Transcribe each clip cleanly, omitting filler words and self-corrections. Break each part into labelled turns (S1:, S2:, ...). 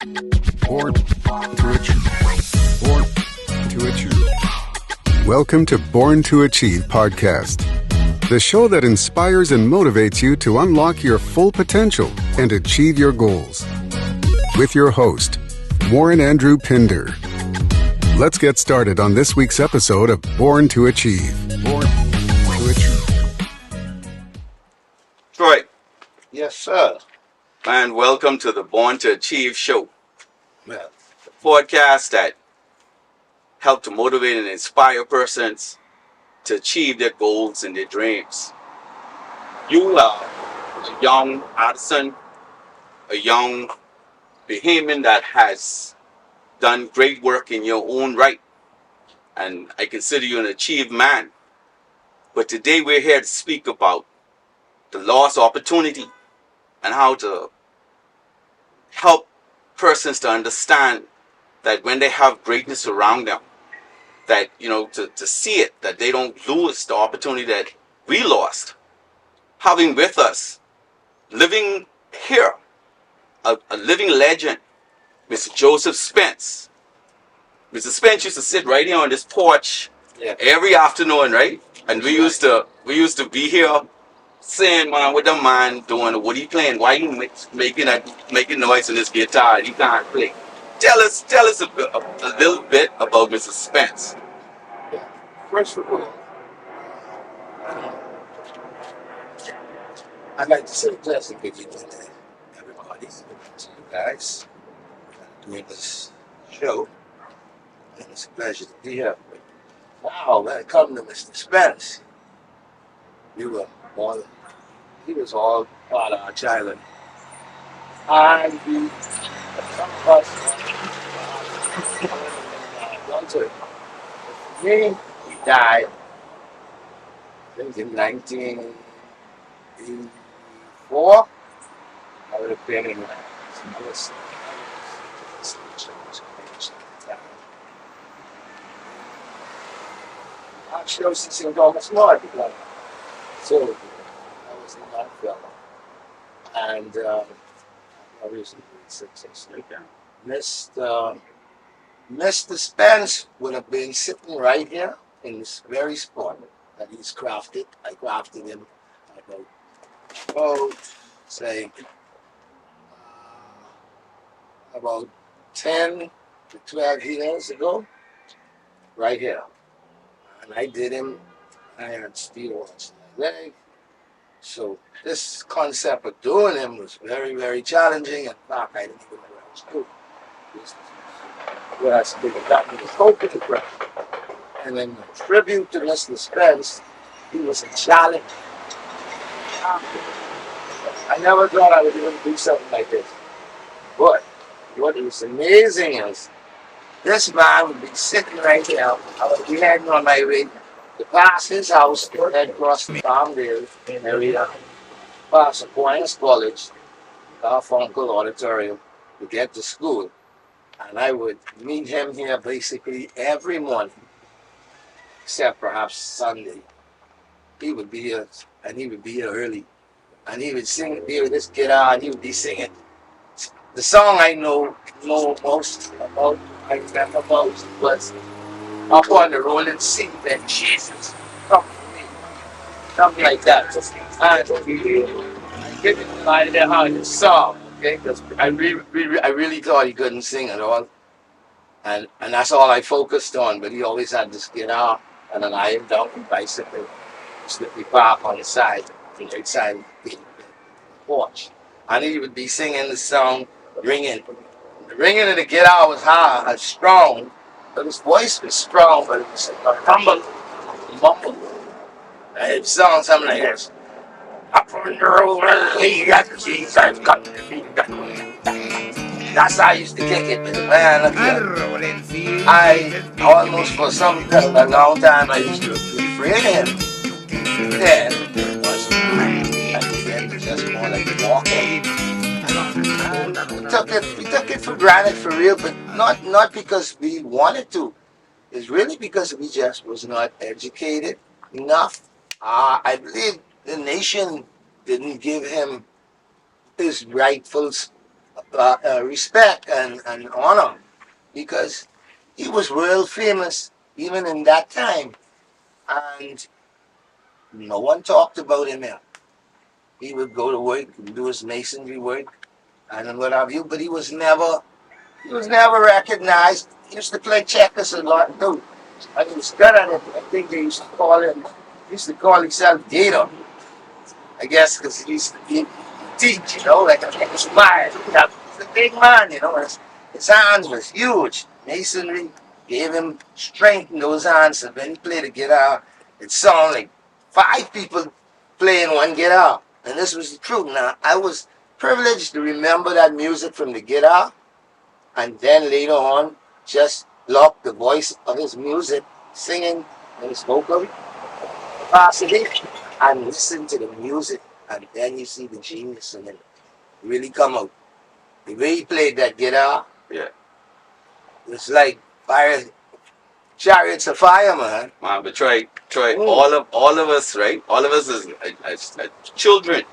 S1: Born to Achieve. Born to Achieve. Welcome to Born to Achieve podcast, the show that inspires and motivates you to unlock your full potential and achieve your goals. With your host, Warren Andrew Pinder. Let's get started on this week's episode of Born to Achieve. Born to Achieve.
S2: Troy.
S3: Yes, sir.
S2: And welcome to the Born to Achieve show.
S3: Well,
S2: The podcast that help to motivate and inspire persons to achieve their goals and their dreams. You are a young artisan, a young Bahamian that has done great work in your own right. And I consider you an achieved man. But today we're here to speak about the lost opportunity and how to help persons to understand that when they have greatness around them, that, to see it, that they don't lose the opportunity that we lost. Having with us, living here, a living legend, Mr. Joseph Spence. Mr. Spence used to sit right here on this porch every afternoon, right? And we used to be here saying, man, with the man doing, what he playing? Why he making noise on this guitar? He can't play. Tell us a little bit about Mr. Spence.
S3: first of all, I'd like to say a pleasant good evening to everybody, to you guys, doing this show. And it's a pleasure to be here. Wow, man, come to Mr. Spence. He was all part of our childhood. And some of us, for me, he died, I think in 1984. I would have been in Actually, I was in St. Thomas More because so I was in that film. And obviously, Mr. Spence would have been sitting right here in this very spot that he's crafted. I crafted him about 10 to 12 years ago, right here. And I did him, I had steel on my leg. So this concept of doing him was very, very challenging. In fact, I didn't even know what I was doing. Where I figured that was hope in the ground. And then the tribute to Mr. Spence, he was a challenge. I never thought I would even do something like this. But what was amazing is this man would be sitting right here. I would be heading on my way to pass his house to head across the Palmdale area, past Aquinas College, Garfunkel Auditorium, to get to school. And I would meet him here basically every morning, except perhaps Sunday. He would be here, and he would be here early. And he would sing here with this guitar, and he would be singing. The song I know most about, I remember most, was Up on the Rolling Sea, then Jesus, come to me. Something like that. And I get it by the how the song, okay? Because I really thought he couldn't sing at all. And that's all I focused on, but he always had this guitar and an iron donkey bicycle, slippy park on the side, the right side of the porch. And he would be singing the song, ringing. The ringing of the guitar was high, strong, but his voice was strong, but it was a rumble, mumble. And it sounds something like this. Up on the road, Jesus got to be That's how I used to kick it, man. I almost for a long time I used to be afraid of him. Then I began to just more like walking. We took it for granted for real, but not because we wanted to. It's really because we just was not educated enough. I believe the nation didn't give him his rightful respect and honor because he was world famous even in that time, and no one talked about him here. He would go to work and do his masonry work and what have you, but he was never recognized. He used to play checkers a lot too. And he was good at it. I think they used to call himself Gator. I guess because he used to teach, like a inspired. He's a big man, his hands was huge. Masonry gave him strength in those hands. And when he played the guitar, it sounded like 5 people playing one guitar. And this was the truth. Now, I was privileged to remember that music from the guitar, and then later on, just lock the voice of his music, singing in his vocal capacity, and listen to the music, and then you see the genius in it really come out. The way he played that guitar,
S2: Yeah.
S3: it's like fire, chariots of fire, man.
S2: Man, but Troy, all of us, right? All of us as children,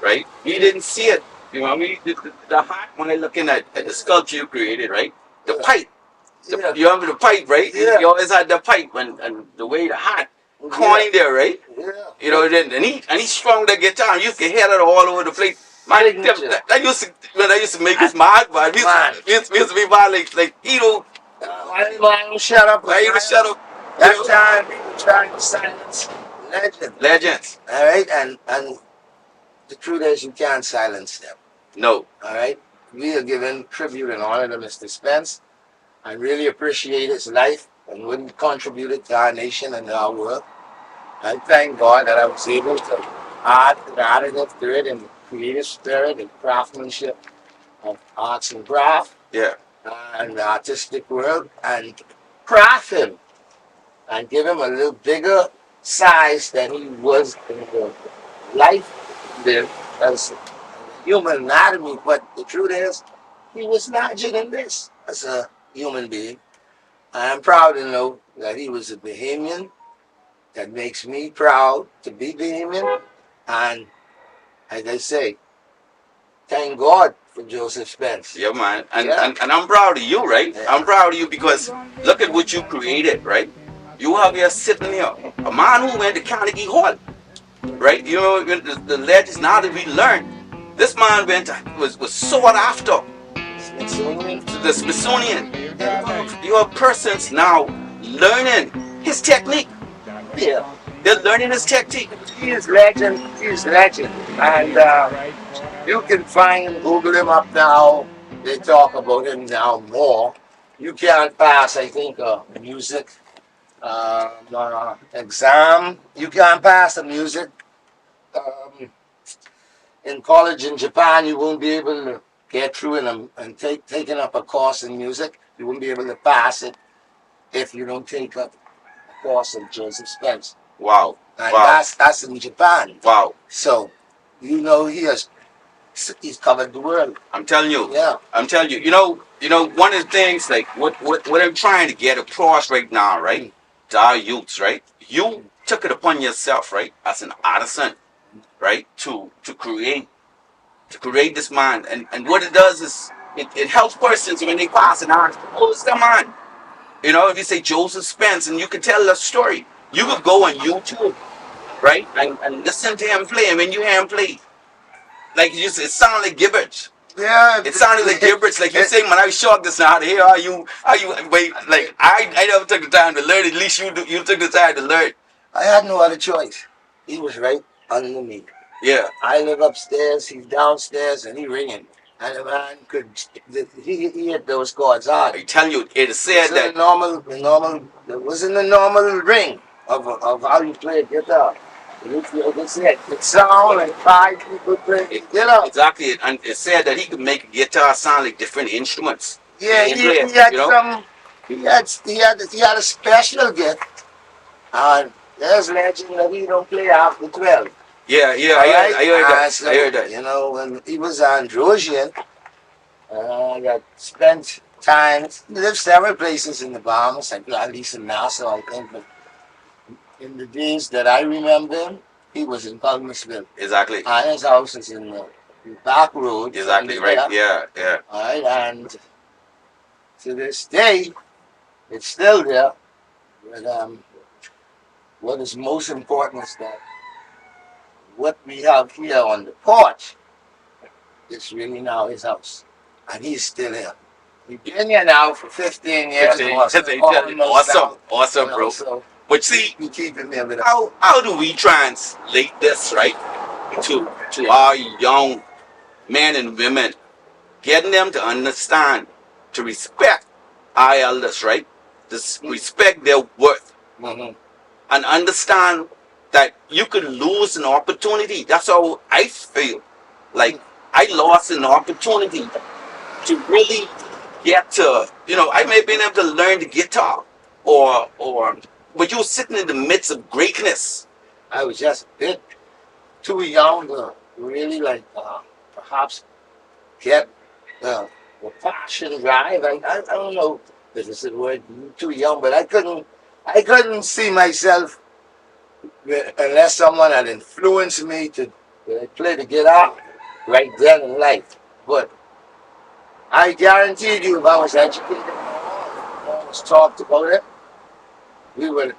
S2: right? We didn't see it. You know what I mean? The heart, when I looking at the sculpture you created, right? The pipe. You remember the pipe, right?
S3: Yeah.
S2: You always had the pipe and the way the heart coin there, right?
S3: Yeah.
S2: Then and he strung the guitar. You could hear it all over the place. Man, that used to make us mad, man. We used to be mad like
S3: Why don't shut up?
S2: Why you shut up?
S3: That time people trying to silence legends.
S2: Legends.
S3: All right, and the truth is you can't silence them.
S2: No.
S3: All right, we are giving tribute and honor to Mr. Spence. I really appreciate his life and what he contributed to our nation and our world. I thank God that I was able to add the narrative to it and the creative spirit and craftsmanship of arts and craft.
S2: Yeah.
S3: And the artistic world, and craft him and give him a little bigger size than he was in the life lived as human anatomy. But the truth is, he was larger than this as a human being. I am proud to know that he was a Bahamian. That makes me proud to be Bahamian. And as I say, thank God for Joseph Spence.
S2: Yeah, man. And I'm proud of you, right? Yeah. I'm proud of you because look at what you created, right? You have here sitting here, a man who went to Carnegie Hall, right? You know, the legends now that we learned, this man was sought after. The Smithsonian. You have persons now learning his technique.
S3: Yeah.
S2: They're learning his technique.
S3: He is legend. He is legend. And you can Google him up now. They talk about him now more. You can't pass, I think, a music exam. You can't pass a music in college in Japan. You won't be able to get through and taking up a course in music. You won't be able to pass it if you don't take up a course of Joseph Spence.
S2: Wow.
S3: And that's in Japan.
S2: Wow.
S3: So, he's covered the world.
S2: I'm telling you.
S3: Yeah.
S2: I'm telling you. You know, one of the things like what I'm trying to get across right now, right? To our youths, right? You took it upon yourself, right, as an artisan, right, to create this man, and what it does is it helps persons when they pass and ask, who's the man? You know, if you say Joseph Spence, and you can tell a story, you could go on YouTube, right, and listen to him play, and when you hear him play, like it sounded like gibberish.
S3: Yeah.
S2: It sounded like gibberish. Like you saying, man, I shocked this now. Here are you? Wait, like I never took the time to learn. At least you took the time to learn.
S3: I had no other choice. He was right under me.
S2: Yeah.
S3: I live upstairs. He's downstairs, and he ringing. And the man he hit those chords hard.
S2: I tell you, it is said that
S3: it was in the normal ring of how you play guitar. It sound like 5 people play guitar.
S2: Exactly, and it said that he could make a guitar sound like different instruments.
S3: Yeah, he had a special gift. And there's legend that he don't play after 12.
S2: Yeah, I heard that.
S3: You know, when he was Androsian, got spent time, lived several places in the Bahamas, like at least in Nassau, I think, but in the days that I remember him, he was in Palmersville.
S2: Exactly.
S3: And his house is in back roads.
S2: Exactly right. Yeah.
S3: All right, and to this day, it's still there. But what is most important is that what we have here on the porch is really now his house, and he's still here. We've been here now for 15 years.
S2: 15 years, awesome, bro.
S3: So
S2: But see,
S3: we keep him here with us.
S2: how do we translate this, right, to our young men and women, getting them to understand, to respect our elders, right, to respect their worth, and understand that you could lose an opportunity. That's how I feel. Like, I lost an opportunity to really get to, I may have been able to learn the guitar, but you were sitting in the midst of greatness.
S3: I was just a bit too young to really perhaps get the passion drive. I don't know if it's the word too young, but I couldn't see myself unless someone had influenced me to play the guitar right then in life. But I guaranteed you, if I was educated, always talked about it, he would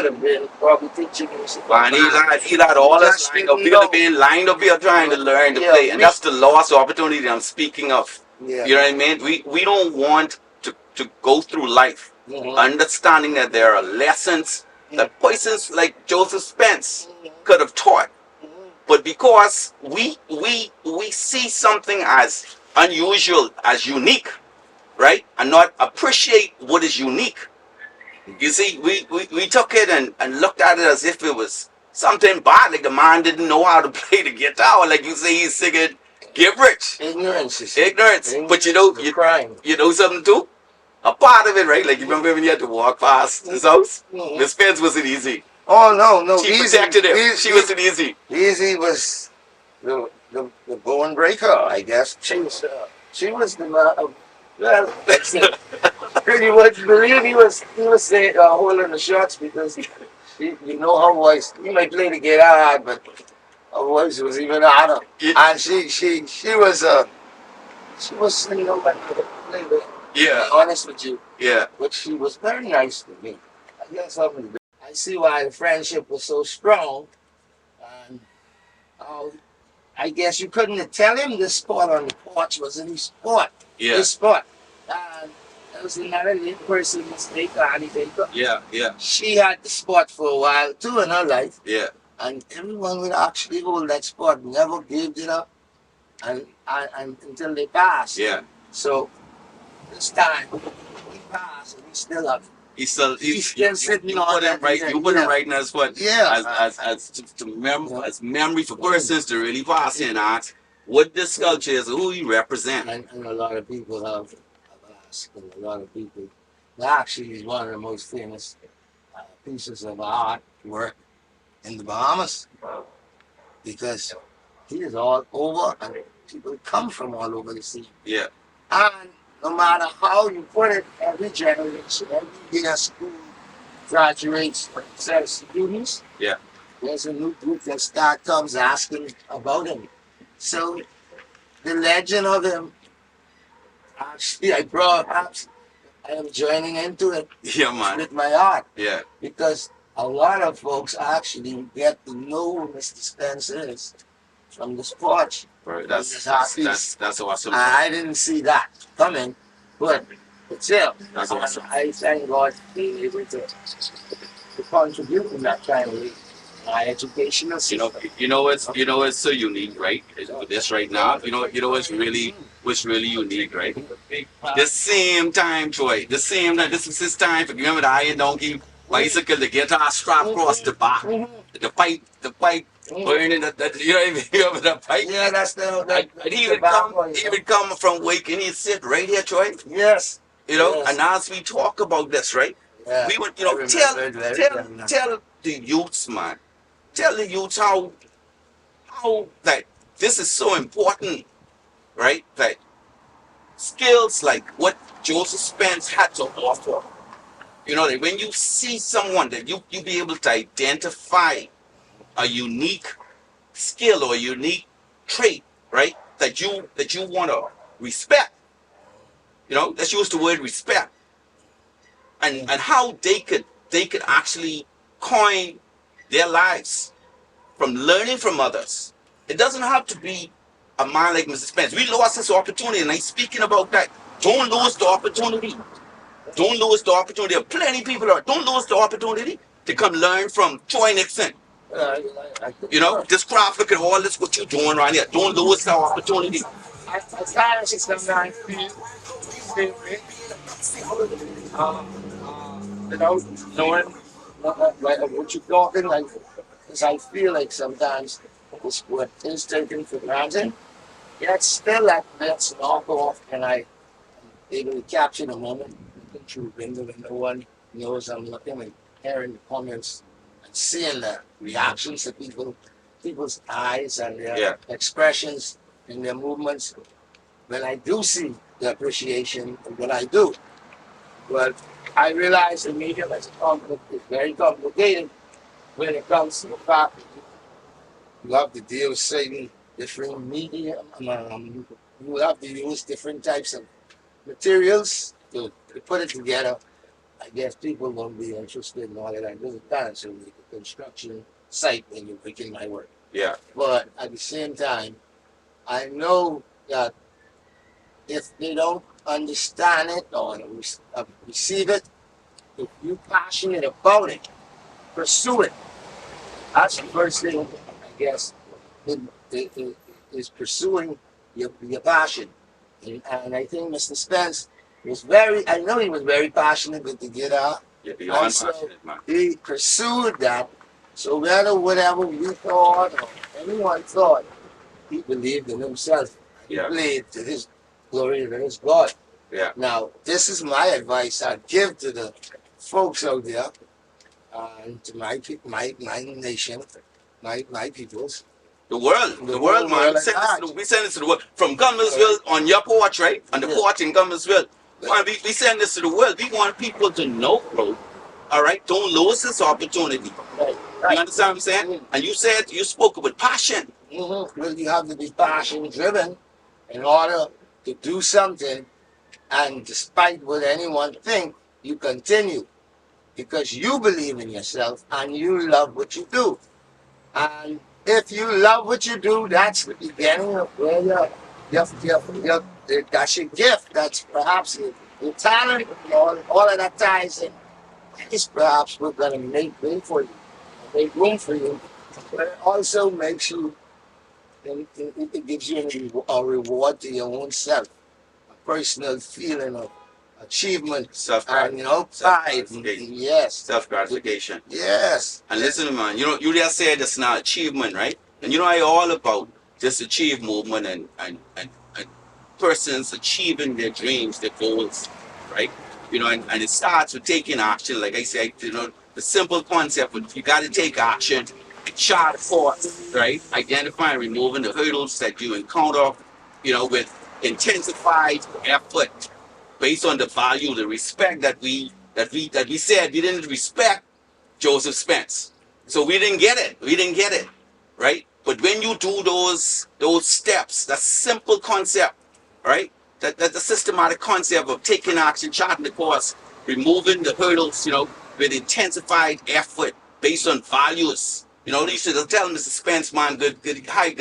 S3: have been probably teaching music.
S2: And he had all us lined up. We would have been lined up here trying to learn to play. And that's the lost opportunity I'm speaking of.
S3: Yeah.
S2: You know what I mean? We don't want to go through life understanding that there are lessons that persons like Joseph Spence could have taught. But because we see something as unusual, as unique, right? And not appreciate what is unique. You see, we took it and looked at it as if it was something bad, like the man didn't know how to play the guitar, like you say he's singing Get Rich.
S3: Ignorance.
S2: But you know something too? A part of it, right? Like you remember when you had to walk past his house? Miss Spence wasn't easy.
S3: Oh no.
S2: She protected him. She wasn't easy.
S3: Easy was the bone breaker, I guess. She was the well, pretty much believe he was holding the shots because you know her voice. He might play the guitar, but her voice was even harder. And she was singing over the play with.
S2: Yeah.
S3: To be honest with you.
S2: Yeah.
S3: But she was very nice to me. I guess something to do. I see why the friendship was so strong. And I guess you couldn't tell him this spot on the porch was his spot.
S2: Yeah.
S3: This spot. And there was another little person, Miss Baker, Annie Baker.
S2: Yeah.
S3: She had the spot for a while too in her life.
S2: Yeah.
S3: And everyone would actually hold that spot, never gave it up and until they passed.
S2: Yeah.
S3: So this time he passed and he still up. He's still sitting on that.
S2: You put him right in as what?
S3: Yeah.
S2: As memory for persons to really pass in ask what this sculpture is, who he represents.
S3: And a lot of people have asked, and a lot of people. Actually, he's one of the most famous pieces of art work in the Bahamas because he is all over, and people come from all over the sea.
S2: Yeah.
S3: And no matter how you put it, every generation, every year school graduates a set of students.
S2: Yeah.
S3: There's a new group that comes asking about him. So the legend of him, actually, I am joining into it.
S2: Yeah, man.
S3: With my art.
S2: Yeah.
S3: Because a lot of folks actually get to know who Mr. Spence is from this porch.
S2: Right. That's awesome.
S3: I didn't see that coming, but still,
S2: that's awesome.
S3: I thank God for being able to contribute in that kind of way. My educational system.
S2: You know it's so unique, right? With this right now, what's really unique, right? The same time, Troy. The same time. This is his time. Remember the iron donkey bicycle, the guitar strap across the back, the pipe burning. That you know what I mean? Remember that pipe?
S3: Yeah, that's the.
S2: And he would come from wake and he'd sit right here, Troy.
S3: Yes.
S2: Yes. And as we talk about this, right?
S3: Yeah.
S2: We would, tell the youths, man. Tell the youths how that this is so important, right? That skills like what Joseph Spence had to offer. That when you see someone that you be able to identify a unique skill or a unique trait, right? that you want to respect. Let's use the word respect, and how they could actually coin their lives from learning from others. It doesn't have to be a man like Mr. Spence. We lost this opportunity, and I'm speaking about that. Don't lose the opportunity. Don't lose the opportunity. There are plenty of people out. Don't lose the opportunity to come learn from Troy Nixon. This craft, look at all this, what you're doing right here. Don't lose the opportunity.
S3: I kind of sometimes feel knowing what you're talking, like, because I feel like sometimes this what is taken for granted, yet still that's knock off, and I able to capture the moment, looking through the window, and no one knows I'm looking and hearing the comments and seeing the reactions of people's eyes and their expressions and their movements. When I do see the appreciation of what I do, but I realize the medium is very complicated when it comes to the fact that you have to deal with certain different medium. You have to use different types of materials to put it together. I guess people won't be interested in all of that. There's a time, so like a construction site when you're making my work.
S2: Yeah.
S3: But at the same time, I know that if they don't understand it or receive it, if you're passionate about it, pursue it. That's the first thing, I guess, is pursuing your passion. And I think Mr. Spence I know he was very passionate with the guitar.
S2: Yeah, beyond
S3: and so
S2: passionate, man.
S3: he pursued that. So whatever we thought or anyone thought, he believed in himself. He believed to his glory to his God.
S2: Yeah.
S3: Now, this is my advice I'd give to the folks out there, and to my nation, my peoples.
S2: The world, man. We send this to the world. From Gunnersville on your porch, right? On the porch in Gunnersville. Man, we send this to the world. We want people to know, bro. All right? Don't lose this opportunity.
S3: Right.
S2: You understand what I'm saying? Mm-hmm. And you spoke with passion.
S3: Mm-hmm. Well, you have to be passion driven in order to do something, and despite what anyone think, you continue because you believe in yourself and you love what you do. And if you love what you do, that's the beginning of where that's your gift. That's perhaps your talent. All of that ties in. It's perhaps we're going to make way for you, make room for you, but it also makes you. It gives you a reward to your own self, a personal feeling of achievement, and pride. Yes,
S2: self-gratification.
S3: Yes.
S2: And listen, man, you just said it's not achievement, right? And I all about this achieve movement and persons achieving their dreams, their goals, right? And it starts with taking action. Like I said, the simple concept of you got to take action. Chart forth, right? Identifying, removing the hurdles that you encounter, with intensified effort based on the value, the respect that we said we didn't respect Joseph Spence. So we didn't get it, right? But when you do those steps, that simple concept, right? That the systematic concept of taking action, charting the course, removing the hurdles, with intensified effort based on values. You should tell Mr. Spence, man, good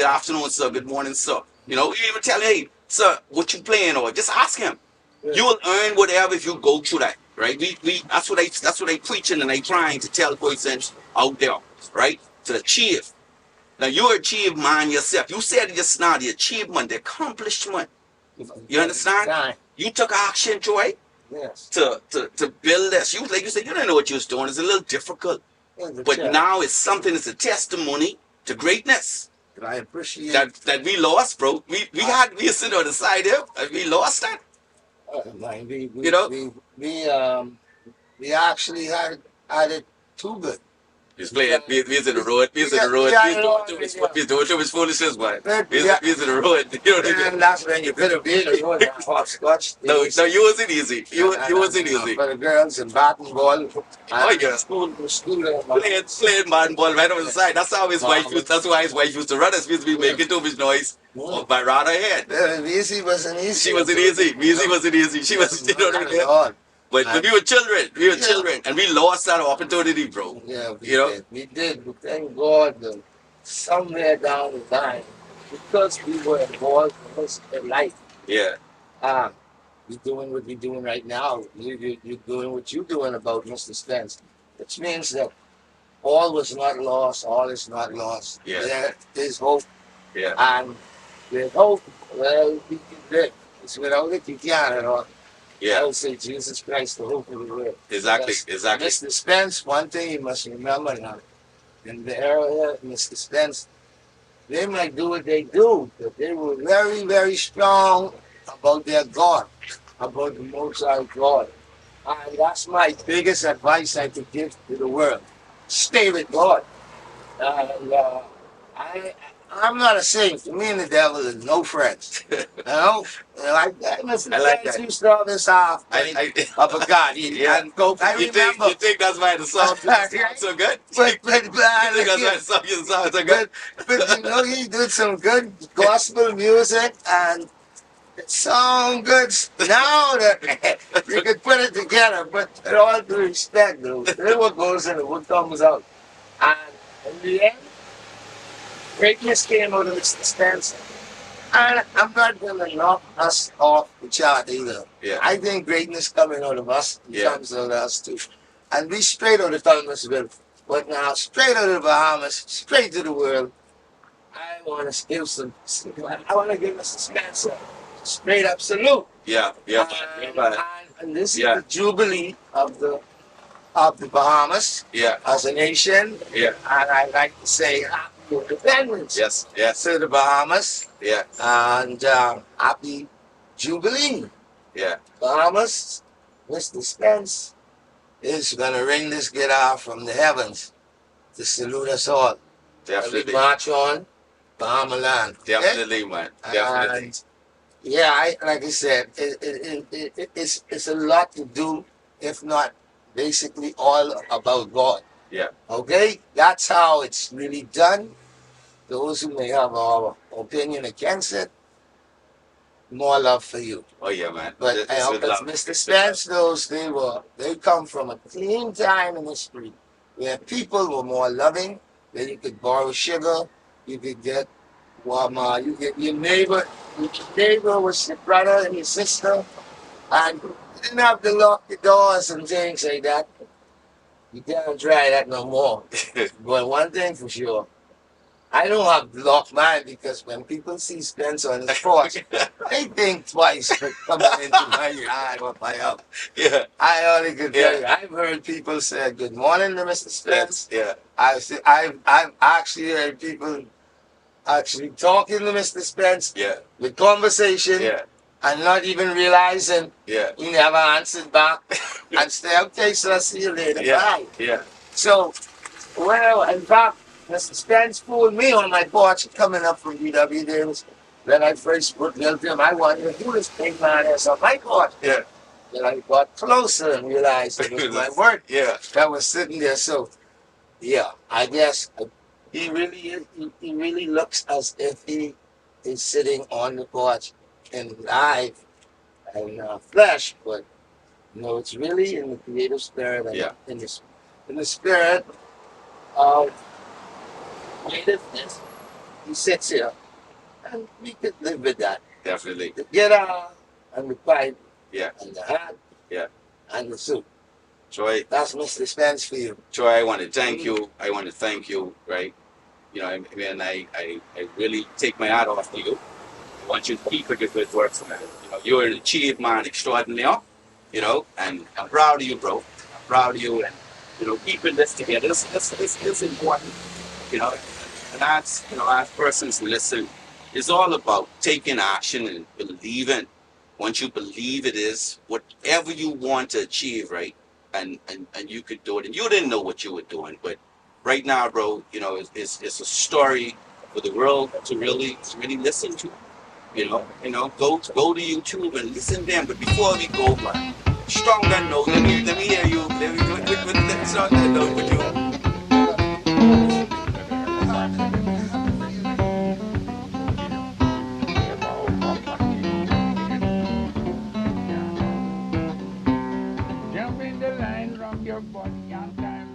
S2: afternoon, sir, good morning, sir. You even tell him, hey, sir, what you playing, or just ask him. Yeah. You will earn whatever if you go through that, right? That's what I preaching and I trying to tell persons out there, right? To achieve. Now you achieve, man, yourself. You said it just now, the achievement, the accomplishment. You understand? You took action, Troy.
S3: Yes.
S2: To build this. Like you said, you didn't know what you was doing. It's a little difficult. But now it's something that's a testimony to greatness.
S3: That I appreciate.
S2: That we lost, bro. We sitting on the side here. We lost that.
S3: We actually had it too good.
S2: He's playing. He's in the road. He's in the road. He's doing too much foolishness, man. He's in the road. You know what I mean?
S3: And that's when you could have been in the road. Hopscotch.
S2: No, you wasn't easy. You wasn't easy.
S3: For the girls and batting ball.
S2: Oh yeah.
S3: School.
S2: Playing man ball right over the side. That's how his wife used. That's why his wife used to run. It's supposed to be making too much noise. By right ahead.
S3: Easy wasn't easy.
S2: She wasn't easy. Easy wasn't easy. She was. You know what I mean? But we were children. We were children, and we lost that opportunity, bro.
S3: Yeah, we did. But thank God, somewhere down the line, because we were involved in life.
S2: Yeah.
S3: You're doing what you're doing right now. You're doing what you're doing about Mr. Spence, which means that all was not lost. All is not lost.
S2: Yeah.
S3: There is hope.
S2: Yeah.
S3: And with hope, well, we can live. It's without it, you can't at all.
S2: Yeah.
S3: I would say Jesus Christ, the hope of the world.
S2: Exactly. Exactly.
S3: Mr. Spence, one thing you must remember now, in the era, Mr. Spence, they might do what they do, but they were very, very strong about their God, about the Most High God. And that's my biggest advice I could give to the world. Stay with God. And I'm not a saint. For me and the devil are no friends. You know? Mr. Spence used to have this half of a God. And go,
S2: you think that's why the song sounds so good?
S3: But
S2: you think that's why the song sounds so good?
S3: But you know, he did some good gospel music, and it sounds good now that you could put it together. But with all due respect, though, what goes in and what comes out. And in the end, greatness came out of Mr. Spence. And I'm not going to knock us off the chart either.
S2: Yeah.
S3: I think greatness coming out of us comes out of us too. And we straight out of Thomasville. But now, straight out of the Bahamas, straight to the world, I want to give I want to give Mr. Spence a straight up salute.
S2: Yeah.
S3: And this is the jubilee of the Bahamas as a nation.
S2: Yeah.
S3: And I like to say happy independence.
S2: Yes.
S3: To the Bahamas.
S2: Yeah.
S3: And happy jubilee.
S2: Yeah.
S3: Bahamas, Mr. Spence is going to ring this guitar from the heavens to salute us all.
S2: Definitely.
S3: We march on Bahama land.
S2: Definitely, man. Definitely.
S3: And like I said, it's a lot to do, if not basically all about God.
S2: Yeah.
S3: Okay? That's how it's really done. Those who may have our opinion against it, more love for you.
S2: Oh yeah, man.
S3: But I hope as Mr. Spence knows, they come from a clean time in history where people were more loving, where you could borrow sugar, you could get Walmart, you get your neighbor was your brother and your sister, and you didn't have to lock the doors and things like that. You can't try that no more. But one thing for sure, I don't have to lock mine because when people see Spence on his porch, they think twice for coming into my yard or my house.
S2: Yeah.
S3: I only could tell you, I've heard people say good morning to Mr. Spence.
S2: Yeah.
S3: I've actually heard people actually talking to Mr. Spence with conversation and not even realizing he never answered back and say, okay, so I'll see you later. Bye.
S2: Yeah.
S3: So, well, in fact, Mr. Spence fooled me on my porch coming up from B.W. Davis. When I first put him, I wanted to do this big man is on my porch.
S2: Yeah.
S3: Then I got closer and realized it was my work that was sitting there. So, yeah, I guess he really looks as if he is sitting on the porch in live and flesh, but no, it's really in the creative spirit and in the spirit of creativeness. He sits here, and we could live with that.
S2: Definitely.
S3: The guitar and the pipe, and the hat, and the suit.
S2: Troy,
S3: that's Mr. Spence for you.
S2: Troy, I want to thank you. Right? You know, I really take my hat off to you. I want you to keep with your good work, man. You know, you're an achieved man extraordinaire. You know, and I'm proud of you, bro. I'm proud of you, and you know, keeping this together. It's important. You know, and as persons who listen, it's all about taking action and believing. Once you believe it is whatever you want to achieve, right? And you could do it. And you didn't know what you were doing, but right now, bro, it's a story for the world to really listen to. Go to YouTube and listen to them. But before we go, strong that note. Let me hear you. Let's start that note with you.
S4: Jump in the line, rock your body on time.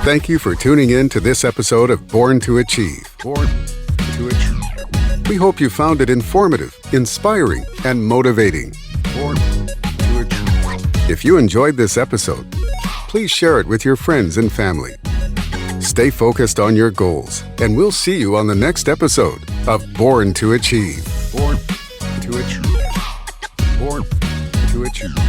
S1: Thank you for tuning in to this episode of Born to Achieve. Born to Achieve. We hope you found it informative, inspiring, and motivating. Born to Achieve. If you enjoyed this episode, please share it with your friends and family. Stay focused on your goals, and we'll see you on the next episode of Born to Achieve. Born to Achieve. Born to Achieve.